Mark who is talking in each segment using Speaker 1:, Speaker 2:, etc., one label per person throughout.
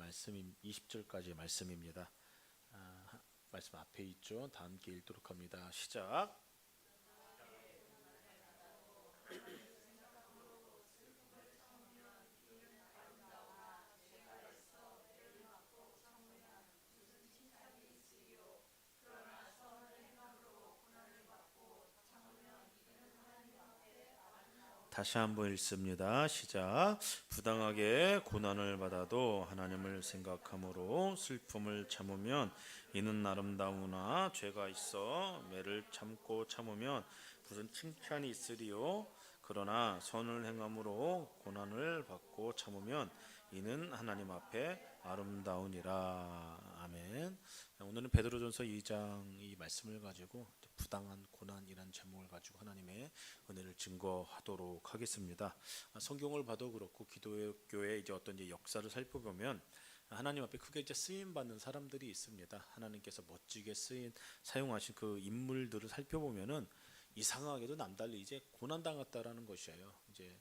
Speaker 1: 말씀이 20절까지의 말씀입니다. 말씀 앞에 있죠. 다 함께 읽도록 합니다. 시작. 다시 한번 읽습니다. 시작. 부당하게 고난을 받아도 하나님을 생각함으로 슬픔을 참으면 이는 아름다우나 죄가 있어 매를 참고 참으면 무슨 칭찬이 있으리요. 그러나 선을 행함으로 고난을 받고 참으면 이는 하나님 앞에 아름다우니라. 아멘. 오늘은 베드로전서 2장 이 말씀을 가지고 부당한 고난이란 제목을 가지고 하나님의 은혜를 증거하도록 하겠습니다. 성경을 봐도 그렇고 기독교의 이제 어떤 이제 역사를 살펴보면 하나님 앞에 크게 이제 쓰임 받는 사람들이 있습니다. 하나님께서 멋지게 사용하신 그 인물들을 살펴보면은 이상하게도 남달리 이제 고난 당했다라는 것이에요. 이제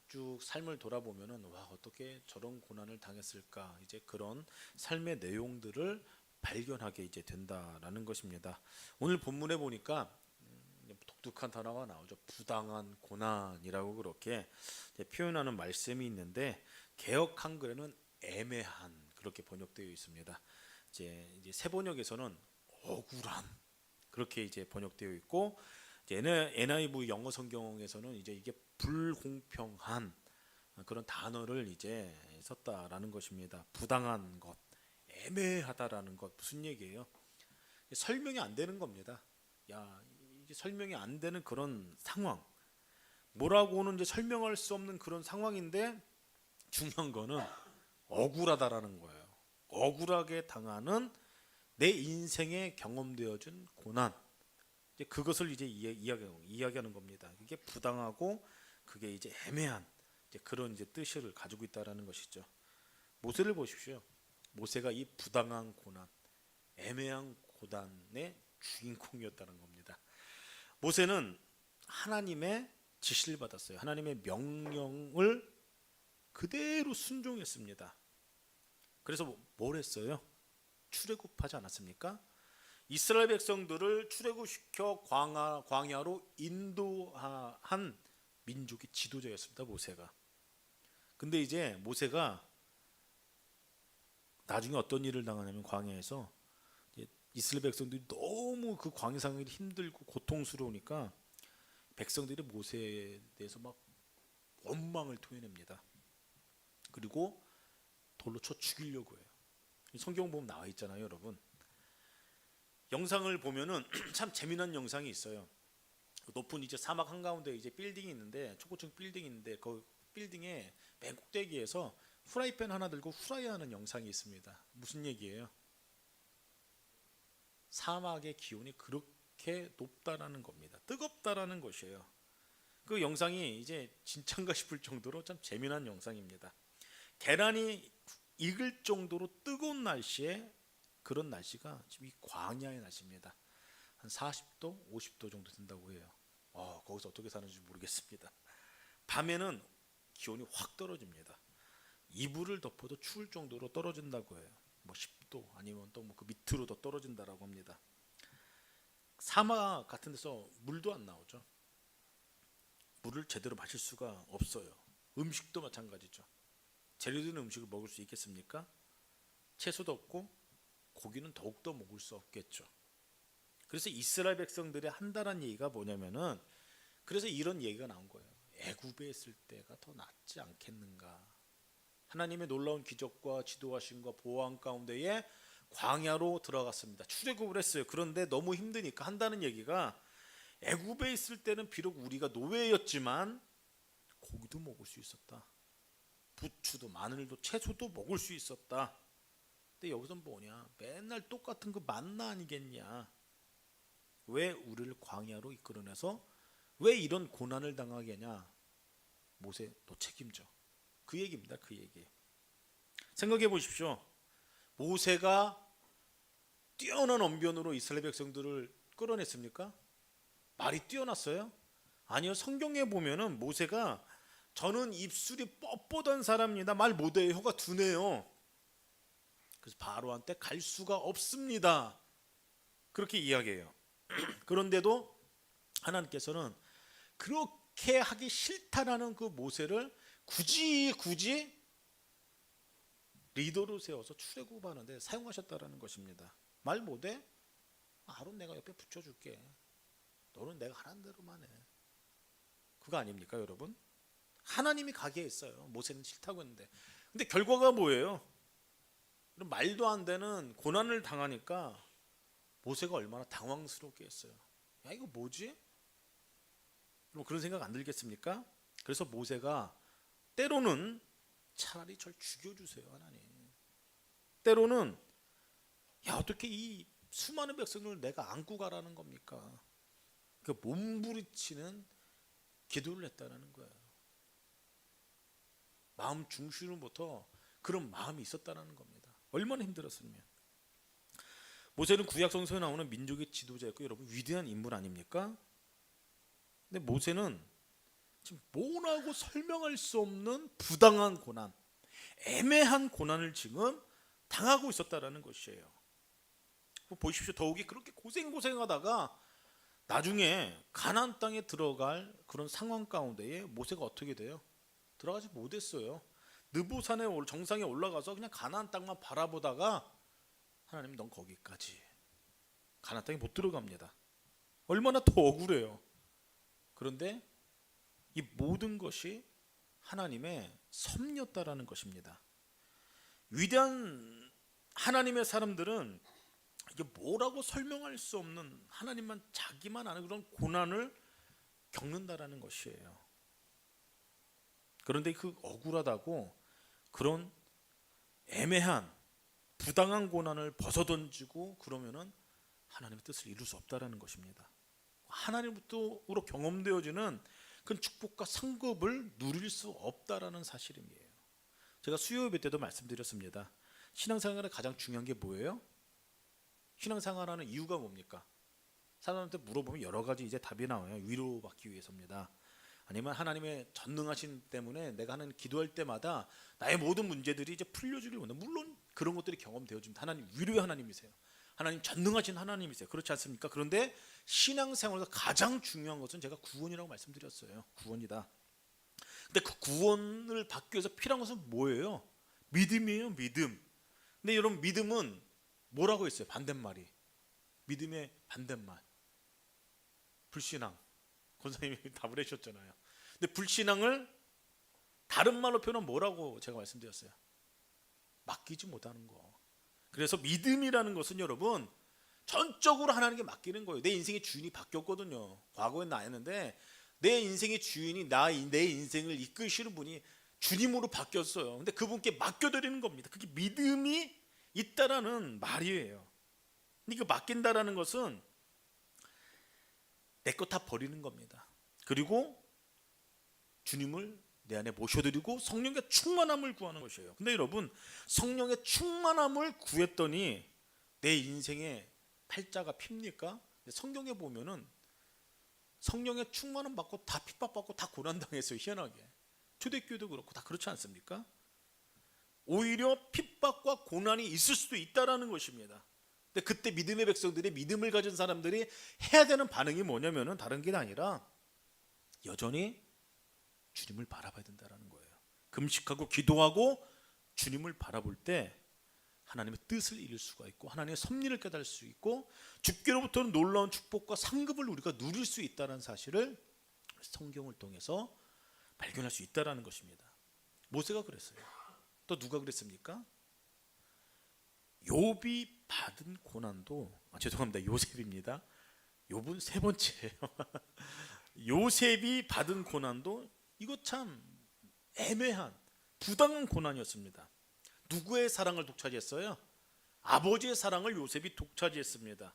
Speaker 1: 쭉 삶을 돌아보면은 와 어떻게 저런 고난을 당했을까 이제 그런 삶의 내용들을 발견하게 이제 된다라는 것입니다. 오늘 본문에 보니까 독특한 단어가 나오죠. 부당한 고난이라고 그렇게 표현하는 말씀이 있는데 개역 한글에는 애매한 그렇게 번역되어 있습니다. 이제 새 번역에서는 억울한 그렇게 이제 번역되어 있고 NIV 영어 성경에서는 이제 이게 불공평한 그런 단어를 이제 썼다라는 것입니다. 부당한 것, 애매하다라는 것 무슨 얘기예요? 설명이 안 되는 겁니다. 이게 설명이 안 되는 그런 상황. 뭐라고는 이제 설명할 수 없는 그런 상황인데 중요한 거는 억울하다라는 거예요. 억울하게 당하는 내 인생에 경험되어진 고난. 그것을 이제 이야기하는 겁니다. 이게 부당하고 그게 이제 애매한 이제 그런 이제 뜻을 가지고 있다라는 것이죠. 모세를 보십시오. 모세가 이 부당한 고난, 애매한 고난의 주인공이었다는 겁니다. 모세는 하나님의 지시를 받았어요. 하나님의 명령을 그대로 순종했습니다. 그래서 뭘 했어요? 출애굽하지 않았습니까? 이스라엘 백성들을 출애굽시켜 광야로 인도한 민족의 지도자였습니다. 모세가. 근데 이제 모세가 나중에 어떤 일을 당하냐면 광야에서 이스라엘 백성들이 너무 그 광야 생활이 힘들고 고통스러우니까 백성들이 모세에 대해서 막 원망을 토해냅니다. 그리고 돌로 쳐 죽이려고 해요. 성경 보면 나와 있잖아요, 여러분. 영상을 보면은 참 재미난 영상이 있어요. 높은 이제 사막 한가운데 이제 빌딩이 있는데 초고층 빌딩이 있는데 그 빌딩의 맨 꼭대기에서 프라이팬 하나 들고 후라이하는 영상이 있습니다. 무슨 얘기예요? 사막의 기온이 그렇게 높다라는 겁니다. 뜨겁다라는 것이에요. 그 영상이 이제 진짠가 싶을 정도로 참 재미난 영상입니다. 계란이 익을 정도로 뜨거운 날씨에 그런 날씨가 지금 이 광야의 날씨입니다. 한 40도, 50도 정도 된다고 해요. 거기서 어떻게 사는지 모르겠습니다. 밤에는 기온이 확 떨어집니다. 이불을 덮어도 추울 정도로 떨어진다고 해요. 뭐 10도 아니면 또 뭐 그 밑으로 더 떨어진다라고 합니다. 사막 같은 데서 물도 안 나오죠. 물을 제대로 마실 수가 없어요. 음식도 마찬가지죠. 재료된 음식을 먹을 수 있겠습니까? 채소도 없고 고기는 더욱더 먹을 수 없겠죠. 그래서 이스라엘 백성들이 한다는 얘기가 뭐냐면은 그래서 이런 얘기가 나온 거예요. 애굽에 있을 때가 더 낫지 않겠는가. 하나님의 놀라운 기적과 지도하심과 보호함 가운데에 광야로 들어갔습니다. 출애굽을 했어요. 그런데 너무 힘드니까 한다는 얘기가 애굽에 있을 때는 비록 우리가 노예였지만 고기도 먹을 수 있었다. 부추도 마늘도 채소도 먹을 수 있었다. 근데 여기서 뭐냐? 맨날 똑같은 그 만나 아니겠냐? 왜 우리를 광야로 이끌어내서 왜 이런 고난을 당하게 하냐? 모세 너 책임져. 그 얘기입니다. 그 얘기. 생각해 보십시오. 모세가 뛰어난 언변으로 이스라엘 백성들을 끌어냈습니까? 말이 뛰어났어요? 아니요. 성경에 보면은 모세가 저는 입술이 뻣뻣한 사람입니다. 말 못해요. 혀가 둔해요. 그래서 바로한테 갈 수가 없습니다. 그렇게 이야기해요. 그런데도 하나님께서는 그렇게 하기 싫다라는 그 모세를 굳이 리더로 세워서 출애굽하는데 사용하셨다라는 것입니다. 말 못해? 아론 내가 옆에 붙여줄게. 너는 내가 하라는 대로만 해. 그거 아닙니까 여러분? 하나님이 가게 했어요. 모세는 싫다고 했는데. 근데 결과가 뭐예요? 말도 안 되는 고난을 당하니까 모세가 얼마나 당황스럽게 했어요. 야 이거 뭐지? 여러분 그런 생각 안 들겠습니까? 그래서 모세가 때로는 차라리 절 죽여주세요 하나님. 때로는 야 어떻게 이 수많은 백성을 내가 안고 가라는 겁니까? 그 몸부리치는 기도를 했다는 거예요. 마음 중심으로부터 그런 마음이 있었다는 겁니다. 얼마나 힘들었으면. 모세는 구약 성서에 나오는 민족의 지도자였고 여러분 위대한 인물 아닙니까? 근데 모세는 지금 뭐라고 설명할 수 없는 부당한 고난, 애매한 고난을 지금 당하고 있었다라는 것이에요. 보십시오. 더욱이 그렇게 고생하다가 나중에 가나안 땅에 들어갈 그런 상황 가운데에 모세가 어떻게 돼요? 들어가지 못했어요. 느보산의 정상에 올라가서 그냥 가나안 땅만 바라보다가 하나님 넌 거기까지. 가나안 땅에 못 들어갑니다. 얼마나 더 억울해요. 그런데 이 모든 것이 하나님의 섭리였다라는 것입니다. 위대한 하나님의 사람들은 이게 뭐라고 설명할 수 없는 하나님만 자기만 아는 그런 고난을 겪는다라는 것이에요. 그런데 그 억울하다고 그런 애매한 부당한 고난을 벗어던지고 그러면은 하나님의 뜻을 이룰 수 없다라는 것입니다. 하나님으로 경험되어지는 그 축복과 상급을 누릴 수 없다라는 사실이에요. 제가 수요 예배 때도 말씀드렸습니다. 신앙생활에 가장 중요한 게 뭐예요? 신앙생활하는 이유가 뭡니까? 사람한테 물어보면 여러 가지 이제 답이 나와요. 위로받기 위해서입니다. 아니면 하나님의 전능하신 때문에 내가 하는 기도할 때마다 나의 모든 문제들이 이제 풀려주길 원해요. 물론 그런 것들이 경험되어집니다. 하나님 위로의 하나님이세요. 하나님 전능하신 하나님이세요. 그렇지 않습니까? 그런데 신앙생활에서 가장 중요한 것은 제가 구원이라고 말씀드렸어요. 구원이다. 근데 그 구원을 받기 위해서 필요한 것은 뭐예요? 믿음이에요. 믿음. 근데 여러분 믿음은 뭐라고 했어요? 반대말이. 믿음의 반대말. 불신앙. 권사님이 답을 해주셨잖아요. 근데 불신앙을 다른 말로 표현하면 뭐라고 제가 말씀드렸어요? 맡기지 못하는 거. 그래서 믿음이라는 것은 여러분 전적으로 하나님께 맡기는 거예요. 내 인생의 주인이 바뀌었거든요. 과거엔 나였는데 내 인생의 주인이 내 인생을 이끄시는 분이 주님으로 바뀌었어요. 근데 그분께 맡겨드리는 겁니다. 그게 믿음이 있다라는 말이에요. 근데 그 맡긴다라는 것은 내 것 다 버리는 겁니다. 그리고 주님을 내 안에 모셔드리고 성령의 충만함을 구하는 것이에요. 근데 여러분 성령의 충만함을 구했더니 내 인생에 팔자가 핍니까? 성경에 보면은 성령의 충만함 받고 다 핍박받고 다 고난당했어요. 희한하게. 초대교회도 그렇고 다 그렇지 않습니까? 오히려 핍박과 고난이 있을 수도 있다라는 것입니다. 근데 그때 믿음의 백성들이 믿음을 가진 사람들이 해야 되는 반응이 뭐냐면은 다른 게 아니라 여전히 주님을 바라봐야 된다는 거예요. 금식하고 기도하고 주님을 바라볼 때 하나님의 뜻을 이룰 수가 있고 하나님의 섭리를 깨달을 수 있고 주께로부터는 놀라운 축복과 상급을 우리가 누릴 수 있다는 사실을 성경을 통해서 발견할 수 있다는 것입니다. 모세가 그랬어요. 또 누가 그랬습니까? 욥이 받은 고난도 죄송합니다. 요셉입니다. 욥은 세 번째예요. 요셉이 받은 고난도 이거 참 애매한 부당한 고난이었습니다. 누구의 사랑을 독차지했어요? 아버지의 사랑을 요셉이 독차지했습니다.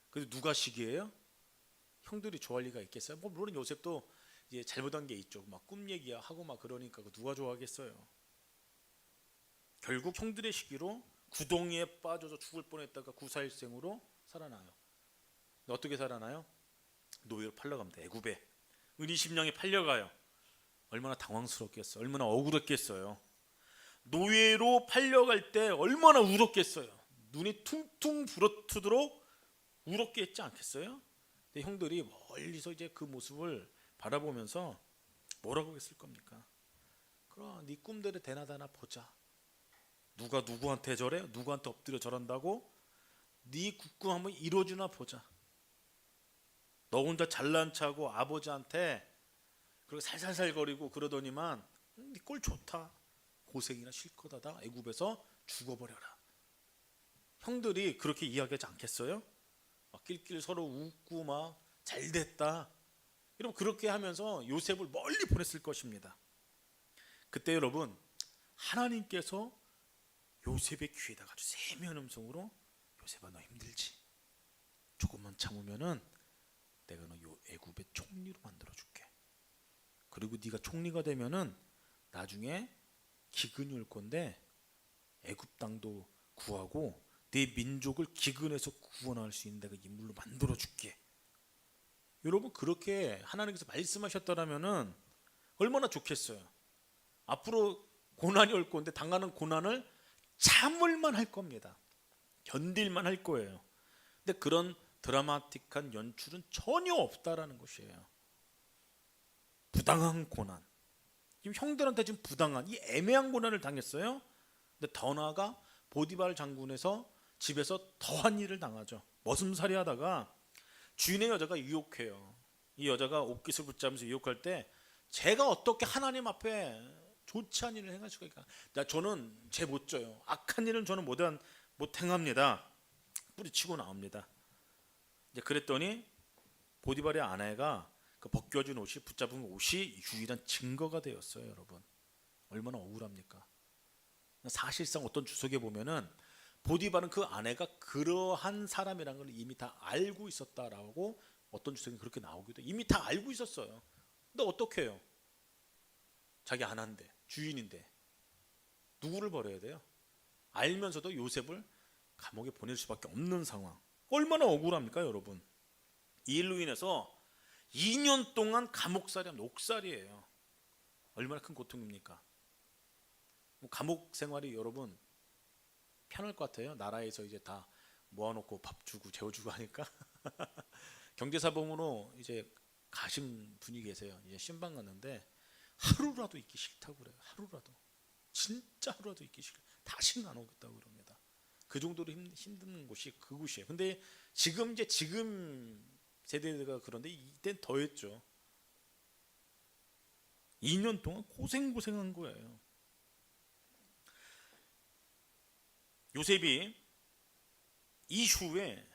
Speaker 1: 그래서 누가 시기예요? 형들이 좋아할 리가 있겠어요? 뭐 물론 요셉도 이제 잘못한 게 있죠. 막 꿈 얘기하고 막 그러니까 누가 좋아하겠어요? 결국 형들의 시기로 구덩이에 빠져서 죽을 뻔했다가 구사일생으로 살아나요. 어떻게 살아나요? 노예로 팔려갑니다. 애굽에 은이 10냥에 팔려가요. 얼마나 당황스럽겠어요. 얼마나 억울했겠어요. 노예로 팔려갈 때 얼마나 울었겠어요. 눈이 퉁퉁 부러뜨도록 울었게 했지 않겠어요? 근데 형들이 멀리서 이제 그 모습을 바라보면서 뭐라고 했을 겁니까? 그럼 네 꿈대로 되나 보자. 누가 누구한테 저래? 누구한테 엎드려 절한다고? 네 꿈 한번 이루어주나 보자. 너 혼자 잘난 척하고 아버지한테 그렇게 살살살거리고 그러더니만 네 꼴 좋다. 고생이나 실컷하다. 애굽에서 죽어버려라. 형들이 그렇게 이야기하지 않겠어요? 막 낄낄 서로 웃고 막 잘됐다. 이러면 그렇게 하면서 요셉을 멀리 보냈을 것입니다. 그때 여러분 하나님께서 요셉의 귀에다가 아주 세미한 음성으로 요셉아 너 힘들지? 조금만 참으면은 내가 너 애굽의 총리로 만들어줄게. 그리고 네가 총리가 되면은 나중에 기근이 올 건데 애굽 땅도 구하고 네 민족을 기근에서 구원할 수 있는 내가 인물로 만들어줄게. 여러분 그렇게 하나님께서 말씀하셨더라면은 얼마나 좋겠어요. 앞으로 고난이 올 건데 당하는 고난을 참을만 할 겁니다. 견딜만 할 거예요. 근데 그런 드라마틱한 연출은 전혀 없다라는 것이에요. 부당한 고난. 지금 형들한테 지금 부당한 이 애매한 고난을 당했어요. 근데 더 나아가 보디발 장군에서 집에서 더한 일을 당하죠. 머슴살이 하다가 주인의 여자가 유혹해요. 이 여자가 옷깃을 붙잡으면서 유혹할 때 제가 어떻게 하나님 앞에 좋지 않은 일을 행할 수가 있을까? 저는 죄 못 져요. 악한 일은 저는 못 행합니다. 뿌리치고 나옵니다. 이제 그랬더니 보디발의 아내가 그 벗겨진 옷이 붙잡은 옷이 유일한 증거가 되었어요, 여러분. 얼마나 억울합니까? 사실상 어떤 주석에 보면은 보디발은 그 아내가 그러한 사람이라는 걸 이미 다 알고 있었다라고 어떤 주석에 그렇게 나오기도 해요. 이미 다 알고 있었어요. 근데 어떻게 해요? 자기 아내인데 주인인데 누구를 버려야 돼요? 알면서도 요셉을 감옥에 보낼 수밖에 없는 상황. 얼마나 억울합니까, 여러분? 이 일로 인해서 2년 동안 감옥살이 옥살이에요. 얼마나 큰 고통입니까? 감옥 생활이 여러분 편할 것 같아요. 나라에서 이제 다 모아놓고 밥 주고 재워주고 하니까. 경제사범으로 이제 가신 분이 계세요. 이제 신방 갔는데 하루라도 있기 싫다고 그래요. 하루라도. 진짜 하루라도 있기 싫어. 다시는 안 오겠다고 그럽니다. 그 정도로 힘든 곳이 그곳이에요. 근데 지금 세대가 그런데 이땐 더했죠. 2년 동안 고생한 거예요. 요셉이 이후에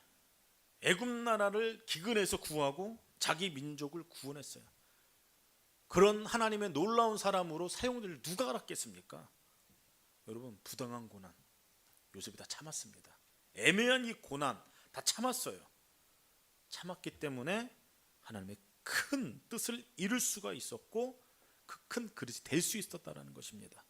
Speaker 1: 애굽 나라를 기근에서 구하고 자기 민족을 구원했어요. 그런 하나님의 놀라운 사람으로 사용될 누가 알았겠습니까? 여러분 부당한 고난 요셉이 다 참았습니다. 애매한 이 고난 다 참았어요. 참았기 때문에 하나님의 큰 뜻을 이룰 수가 있었고 그 큰 그릇이 될 수 있었다라는 것입니다.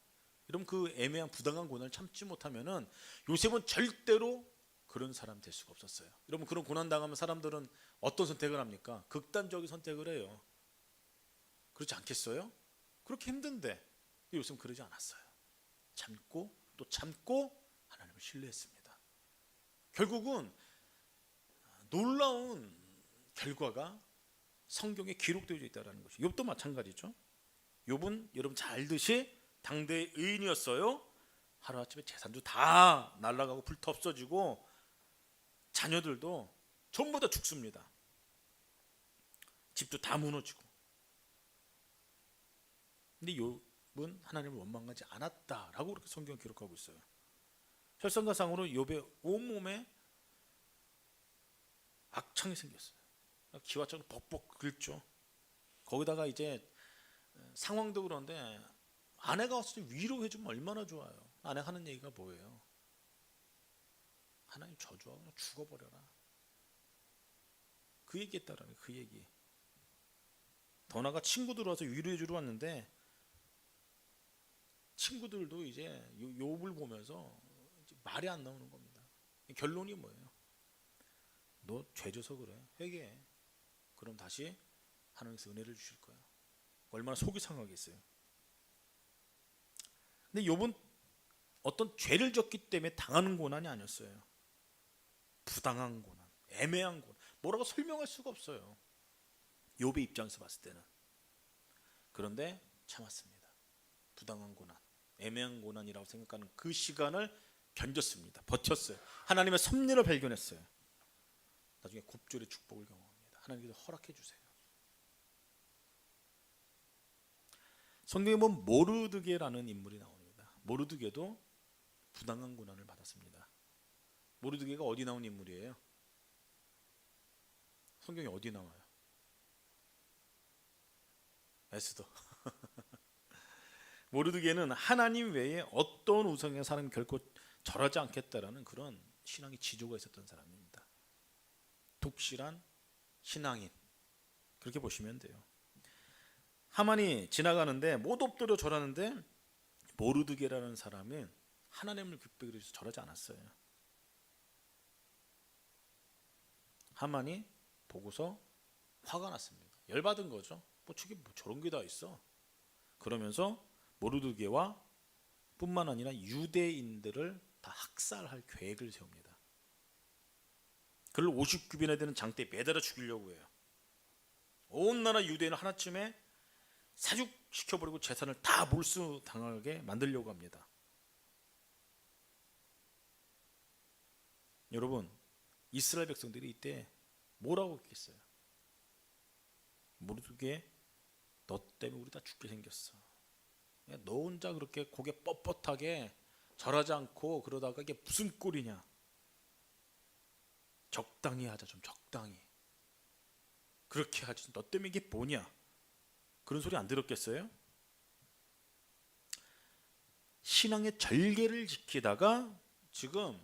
Speaker 1: 여러분 그 애매한 부당한 고난을 참지 못하면은 요셉은 절대로 그런 사람 될 수가 없었어요. 여러분 그런 고난 당하면 사람들은 어떤 선택을 합니까? 극단적인 선택을 해요. 그렇지 않겠어요? 그렇게 힘든데 요셉은 그러지 않았어요. 참고 또 참고 하나님을 신뢰했습니다. 결국은 놀라운 결과가 성경에 기록되어 있다는 것이 욥도 마찬가지죠. 욥은 여러분 잘 알듯이 당대의 의인이었어요. 하루아침에 재산도 다 날아가고 불타 없어지고 자녀들도 전부 다 죽습니다. 집도 다 무너지고. 근데 욥은 하나님을 원망하지 않았다라고 그렇게 성경을 기록하고 있어요. 설상가상으로 욥의 온몸에 악창이 생겼어요. 기와처럼 벅벅 긁죠. 거기다가 이제 상황도 그런데 아내가 왔을 때 위로해주면 얼마나 좋아요. 아내가 하는 얘기가 뭐예요? 하나님 저주하고 그냥 죽어버려라. 그 얘기했다라는 그 얘기. 더 나아가 친구들 와서 위로해주러 왔는데 친구들도 이제 욥을 보면서 이제 말이 안 나오는 겁니다. 결론이 뭐예요? 너 죄져서 그래. 회개해. 그럼 다시 하나님께서 은혜를 주실 거야. 얼마나 속이 상하겠어요. 근데 욥은 어떤 죄를 졌기 때문에 당하는 고난이 아니었어요. 부당한 고난, 애매한 고난, 뭐라고 설명할 수가 없어요. 욥의 입장에서 봤을 때는. 그런데 참았습니다. 부당한 고난, 애매한 고난이라고 생각하는 그 시간을 견뎠습니다. 버텼어요. 하나님의 섭리를 발견했어요. 나중에 곱절의 축복을 경험합니다. 하나님께서 허락해 주세요. 성경에 보면 모르드게라는 인물이 나옵니다. 모르드게도 부당한 고난을 받았습니다. 모르드게가 어디 나온 인물이에요? 성경에 어디 나와요? 에스더. 모르드게는 하나님 외에 어떤 우상의 사람이 결코 절하지 않겠다라는 그런 신앙의 지조가 있었던 사람입니다. 독실한 신앙인, 그렇게 보시면 돼요. 하만이 지나가는데 못 엎드려 절하는데 모르드게라는 사람은 하나님을 기쁘게 해서 절하지 않았어요. 하만이 보고서 화가 났습니다. 열받은 거죠. 뭐 저게 뭐 저런 게 다 있어. 그러면서 모르드게와 뿐만 아니라 유대인들을 다 학살할 계획을 세웁니다. 그를 50규빗이나 되는 장대에 매달아 죽이려고 해요. 온 나라 유대인을 하나쯤에 사육시켜버리고 재산을 다 몰수당하게 만들려고 합니다. 여러분, 이스라엘 백성들이 이때 뭐라고 했겠어요? 모르드게, 너 때문에 우리 다 죽게 생겼어. 너 혼자 그렇게 고개 뻣뻣하게 절하지 않고 그러다가 이게 무슨 꼴이냐. 적당히 하자, 좀 적당히. 그렇게 하지, 너 때문에 이게 뭐냐. 그런 소리 안 들었겠어요? 신앙의 절개를 지키다가 지금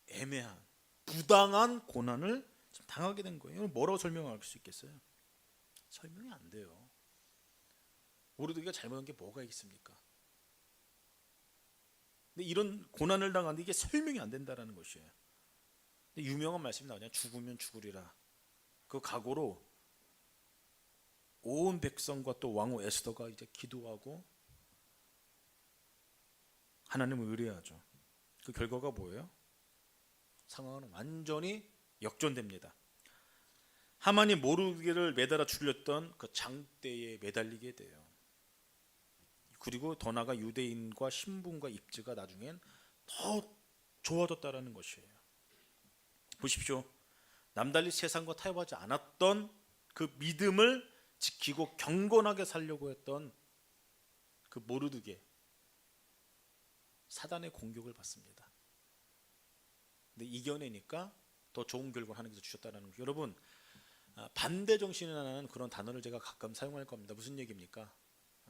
Speaker 1: 애매한 부당한 고난을 당하게 된 거예요. 뭐라고 설명할 수 있겠어요? 설명이 안 돼요. 모르드게가 잘못한 게 뭐가 있습니까? 근데 이런 고난을 당하는데 이게 설명이 안 된다는 것이에요. 근데 유명한 말씀이 나오냐? 죽으면 죽으리라. 그 각오로 온 백성과 또 왕후 에스더가 이제 기도하고 하나님을 의뢰하죠. 그 결과가 뭐예요? 상황은 완전히 역전됩니다. 하만이 모르드게를 매달아 죽였던 그 장대에 매달리게 돼요. 그리고 더 나아가 유대인과 신분과 입지가 나중엔 더 좋아졌다라는 것이에요. 보십시오. 남달리 세상과 타협하지 않았던 그 믿음을 지키고 경건하게 살려고 했던 그 모르드게, 사단의 공격을 받습니다. 근데 이겨내니까 더 좋은 결과를 하나님께서 주셨다는 거예요. 여러분, 반대 정신이라는 그런 단어를 제가 가끔 사용할 겁니다. 무슨 얘기입니까?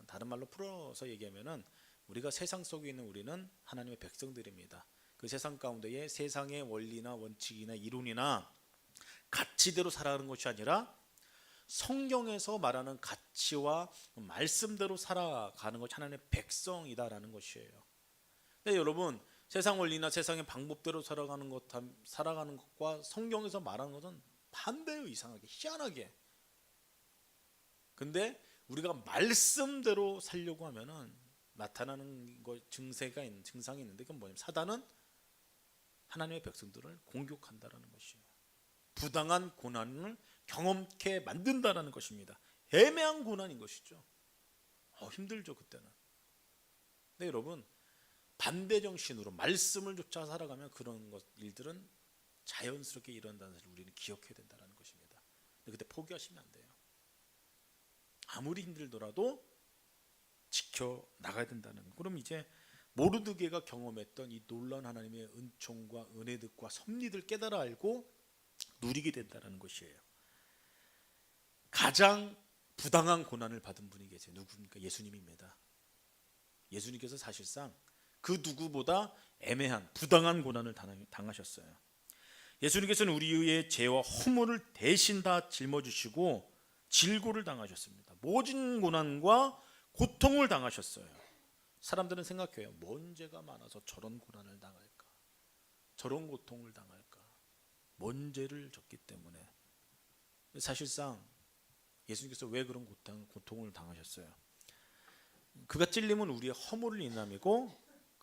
Speaker 1: 다른 말로 풀어서 얘기하면은 우리가 세상 속에 있는 우리는 하나님의 백성들입니다. 그 세상 가운데에 세상의 원리나 원칙이나 이론이나 가치대로 살아가는 것이 아니라 성경에서 말하는 가치와 말씀대로 살아가는 것이 하나님의 백성이다라는 것이에요. 근데 여러분, 세상 원리나 세상의 방법대로 살아가는 것과 성경에서 말하는 것은 반대예요. 이상하게, 희한하게. 근데 우리가 말씀대로 살려고 하면은 나타나는 증상이 있는데 그건 뭐냐면 사단은 하나님의 백성들을 공격한다라는 것이에요. 부당한 고난을 경험케 만든다라는 것입니다. 애매한 고난인 것이죠. 힘들죠 그때는. 근데 여러분, 반대 정신으로 말씀을 쫓아 살아가면 그런 일들은 자연스럽게 일어난다는 사실을 우리는 기억해야 된다는 것입니다. 근데 그때 포기하시면 안 돼요. 아무리 힘들더라도 지켜나가야 된다는 것. 그럼 이제 모르드게가 경험했던 이 놀라운 하나님의 은총과 은혜들과 섭리들 깨달아 알고 누리게 된다는 것이에요. 가장 부당한 고난을 받은 분이 계세요. 누구입니까? 예수님입니다. 예수님께서 사실상 그 누구보다 애매한 부당한 고난을 당하셨어요. 예수님께서는 우리의 죄와 허물을 대신 다 짊어지시고 질고를 당하셨습니다. 모진 고난과 고통을 당하셨어요. 사람들은 생각해요. 뭔 죄가 많아서 저런 고난을 당할까? 저런 고통을 당할까? 뭔 죄를 졌기 때문에. 사실상 예수님께서 왜 그런 고통을 당하셨어요? 그가 찔림은 우리의 허물을 인함이고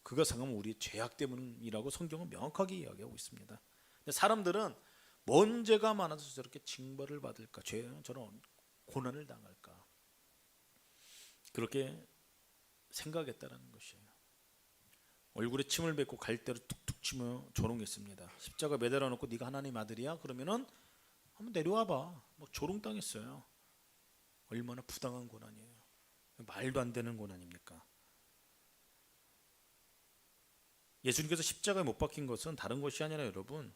Speaker 1: 그가 상하면 우리의 죄악 때문이라고 성경은 명확하게 이야기하고 있습니다. 근데 사람들은 뭔 죄가 많아서 저렇게 징벌을 받을까, 저런 고난을 당할까, 그렇게 생각했다는 것이에요. 얼굴에 침을 뱉고 갈대로 툭툭 치며 조롱했습니다. 십자가 매달아 놓고 네가 하나님 아들이야? 그러면은 한번 내려와봐. 막 조롱당했어요. 얼마나 부당한 고난이에요. 말도 안 되는 고난입니까? 예수님께서 십자가에 못 박힌 것은 다른 것이 아니라 여러분,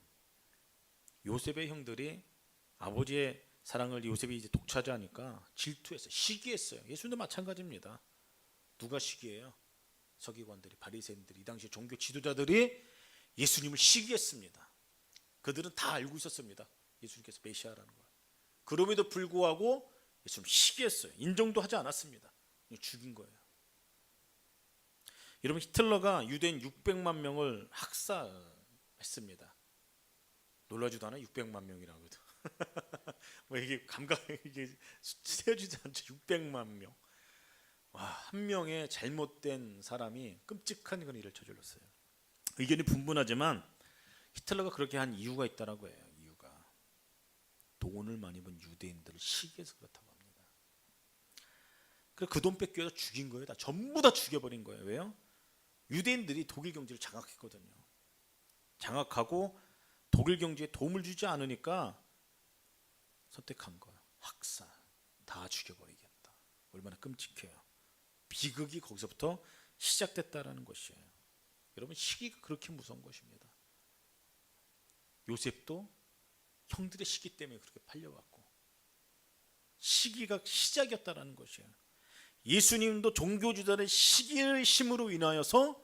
Speaker 1: 요셉의 형들이 아버지의 사랑을 요셉이 이제 독차지하니까 질투했어요. 시기했어요. 예수님도 마찬가지입니다. 누가 시기해요? 서기관들이, 바리새인들이, 이 당시 종교 지도자들이 예수님을 시기했습니다. 그들은 다 알고 있었습니다. 예수님께서 메시아라는 걸. 그럼에도 불구하고 예수님 시기했어요. 인정도 하지 않았습니다. 죽인 거예요. 여러분, 히틀러가 유대인 600만 명을 학살했습니다. 놀라지도 않아? 600만 명이라고도. 뭐 이게 이게 세어지지 않죠. 600만 명. 와, 한 명의 잘못된 사람이 끔찍한 그런 일을 저질렀어요. 의견이 분분하지만 히틀러가 그렇게 한 이유가 있다라고 해요. 이유가 돈을 많이 번 유대인들을 시기해서 그렇다고 합니다. 그래서 그 돈 뺏겨서 죽인 거예요. 다 전부 다 죽여버린 거예요. 왜요? 유대인들이 독일 경제를 장악했거든요. 장악하고 독일 경제에 도움을 주지 않으니까 선택한 거예요. 학살, 다 죽여버리겠다. 얼마나 끔찍해요. 비극이 거기서부터 시작됐다라는 것이에요. 여러분, 시기가 그렇게 무서운 것입니다. 요셉도 형들의 시기 때문에 그렇게 팔려갔고, 시기가 시작이었다라는 것이에요. 예수님도 종교지도자의 시기의 힘으로 인하여서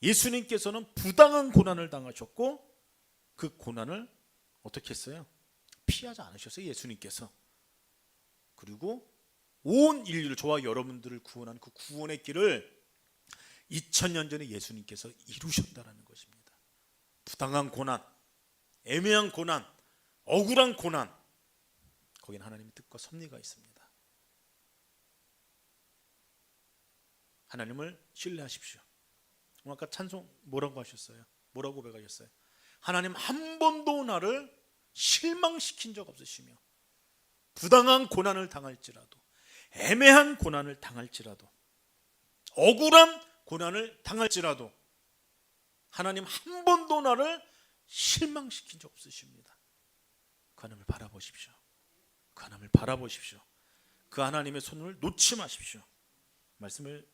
Speaker 1: 예수님께서는 부당한 고난을 당하셨고, 그 고난을 어떻게 했어요? 피하지 않으셨어요. 예수님께서. 그리고 온 인류를, 저와 여러분들을 구원하는 그 구원의 길을 2000년 전에 예수님께서 이루셨다는 것입니다. 부당한 고난, 애매한 고난, 억울한 고난, 거기는 하나님의 뜻과 섭리가 있습니다. 하나님을 신뢰하십시오. 아까 찬송 뭐라고 하셨어요? 뭐라고 고백하셨어요? 하나님 한 번도 나를 실망시킨 적 없으시며, 부당한 고난을 당할지라도, 애매한 고난을 당할지라도, 억울한 고난을 당할지라도 하나님 한 번도 나를 실망시킨 적 없으십니다. 그 하나님을 바라보십시오. 그 하나님을 바라보십시오. 그 하나님의 손을 놓지 마십시오. 말씀을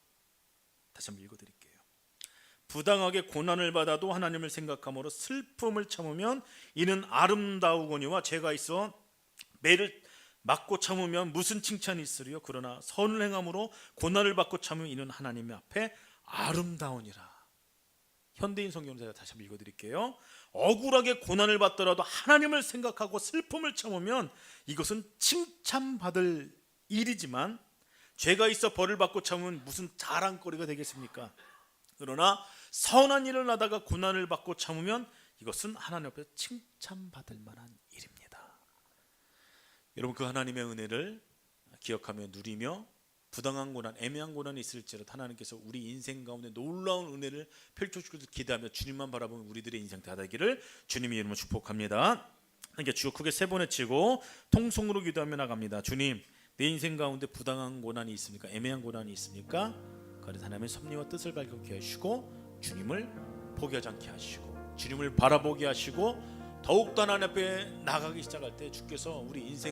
Speaker 1: 다시 한번 읽어드릴게요. 부당하게 고난을 받아도 하나님을 생각함으로 슬픔을 참으면 이는 아름다우거니와 죄가 있어 매를 맞고 참으면 무슨 칭찬이 있으리요? 그러나 선을 행함으로 고난을 받고 참으면 이는 하나님 앞에 아름다우니라. 현대인 성경을 제가 다시 한번 읽어드릴게요. 억울하게 고난을 받더라도 하나님을 생각하고 슬픔을 참으면 이것은 칭찬받을 일이지만, 죄가 있어 벌을 받고 참으면 무슨 자랑거리가 되겠습니까? 그러나 선한 일을 하다가 고난을 받고 참으면 이것은 하나님 앞에 칭찬받을 만한 일입니다. 여러분, 그 하나님의 은혜를 기억하며 누리며, 부당한 고난, 애매한 고난이 있을지라도 하나님께서 우리 인생 가운데 놀라운 은혜를 펼쳐주기를 기대하며 주님만 바라보는 우리들의 인생 되기를 주님의 이름으로 축복합니다. 그러니까 주여 크게 세 번 외치고 통성으로 기도하며 나갑니다. 주님, 내 인생 가운데 부당한 고난이 있습니까? 애매한 고난이 있습니까? 그래서 하나님의 섭리와 뜻을 발견케 하시고 주님을 포기하지 않게 하시고 주님을 바라보게 하시고 더욱더 하나님 앞에 나가기 시작할 때 주께서 우리 인생